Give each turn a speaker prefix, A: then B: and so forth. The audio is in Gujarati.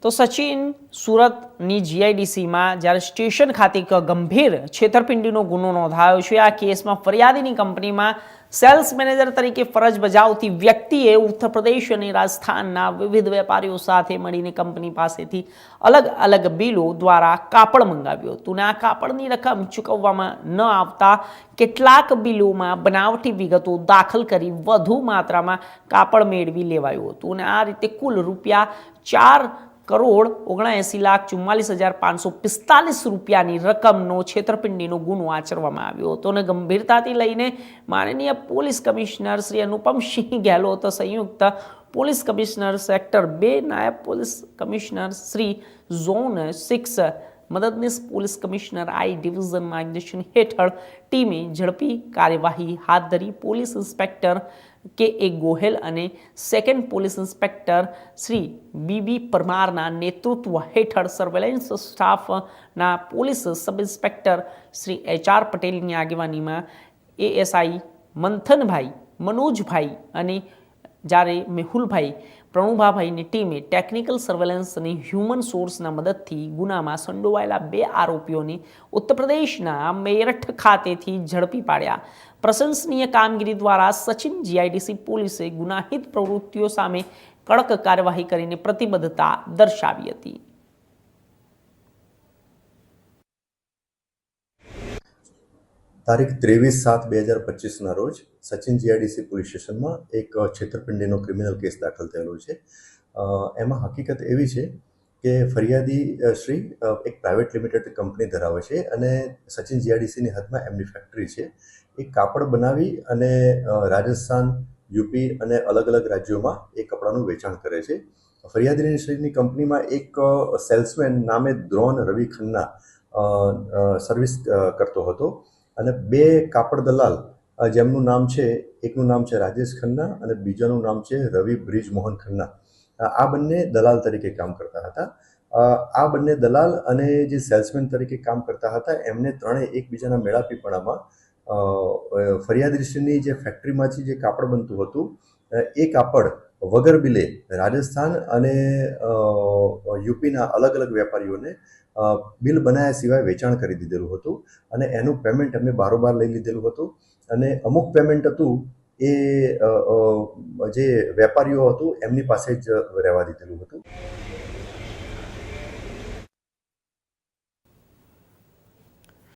A: તો સચિન સુરતની જીઆઈડીસીમાં જ્યારે સ્ટેશન ખાતે એક ગંભીર છેતરપિંડીનો ગુનો નોંધાયો છે. આ કેસમાં ફરિયાદીની કંપનીમાં સેલ્સ મેનેજર તરીકે ફરજ બજાવતી વ્યક્તિએ ઉત્તર પ્રદેશ અને રાજસ્થાનના વિવિધ વેપારીઓ સાથે મળીને કંપની પાસેથી અલગ અલગ બિલો દ્વારા કાપડ મંગાવ્યું હતું. અને આ કાપડની રકમ ચૂકવવામાં ન આવતા કેટલાક બિલોમાં બનાવટી વિગતો દાખલ કરી વધુ માત્રામાં કાપડ મેળવી લેવાયું હતું. અને આ રીતે કુલ ₹4,79,44,545 રૂપિયાની રકમનો છેતરપિંડીનો ગુનો આચરવામાં આવ્યો હતો. અને ગંભીરતાથી લઈને માનનીય પોલીસ કમિશનર શ્રી અનુપમસિંહ ગેહલોત, સંયુક્ત પોલીસ કમિશનર સેક્ટર 2, નાયબ પોલીસ કમિશનર શ્રી ઝોન 6, મદદનીશ પોલીસ કમિશનર આઈ ડિવિઝન માર્ગદર્શન હેઠળ ટીમે ઝડપી કાર્યવાહી હાથ ધરી. Police inspector કે.એ. ગોહેલ અને સેકન્ડ પોલીસ ઇન્સ્પેક્ટર શ્રી બી.બી. પરમારના નેતૃત્વ હેઠળ સર્વેલન્સ સ્ટાફના police sub inspector Shri HR. પટેલની આગેવાનીમાં એએસઆઈ મંથનભાઈ, મનોજભાઈ અને જ્યારે મેહુલભાઈ, પ્રણુભાભાઈની ટીમે ટેકનિકલ સર્વેલન્સ અને હ્યુમન સોર્સના મદદથી ગુનામાં સંડોવાયેલા 2 આરોપીઓને ઉત્તર પ્રદેશના મેરઠ ખાતેથી ઝડપી પાડ્યા. પ્રશંસનીય કામગીરી દ્વારા સચિન જીઆઈડીસી પોલીસે ગુનાહિત પ્રવૃત્તિઓ સામે કડક કાર્યવાહી કરીને પ્રતિબદ્ધતા દર્શાવી હતી.
B: તારીખ 23/7/2025ના રોજ સચિન જીઆઈડીસી પોલીસ સ્ટેશનમાં એક છેતરપિંડીનો ક્રિમિનલ કેસ દાખલ થયેલો છે. એમાં હકીકત એવી છે કે ફરિયાદી શ્રી એક પ્રાઇવેટ લિમિટેડ કંપની ધરાવે છે અને સચિન જીઆઈડીસીની હદમાં એમની ફેક્ટરી છે. એ કાપડ બનાવી અને રાજસ્થાન, યુપી અને અલગ અલગ રાજ્યોમાં એ કપડાનું વેચાણ કરે છે. ફરિયાદી શ્રીની કંપનીમાં એક સેલ્સમેન નામે દ્રોણ રવિ ખન્ના સર્વિસ કરતો હતો અને 2 કાપડ દલાલ જેમનું નામ છે, એકનું નામ છે રાજેશ ખન્ના અને બીજાનું નામ છે રવિ બ્રિજમોહન ખન્ના. આ બંને દલાલ તરીકે કામ કરતા હતા. આ બંને દલાલ અને જે સેલ્સમેન તરીકે કામ કરતા હતા એમને ત્રણેય એકબીજાના મેળાપીપણામાં ફરિયાદીશ્રીની જે ફેક્ટરીમાંથી જે કાપડ બનતું હતું એ કાપડ વગર બિલે રાજસ્થાન અને યુપીના અલગ અલગ વેપારીઓને બિલ બનાવ્યા સિવાય વેચાણ કરી દીધેલું હતું અને એનું પેમેન્ટ એમને બારોબાર લઈ લીધેલું હતું અને અમુક પેમેન્ટ હતું એ જે વેપારીઓ હતું એમની પાસે જ રહેવા દીધેલું હતું.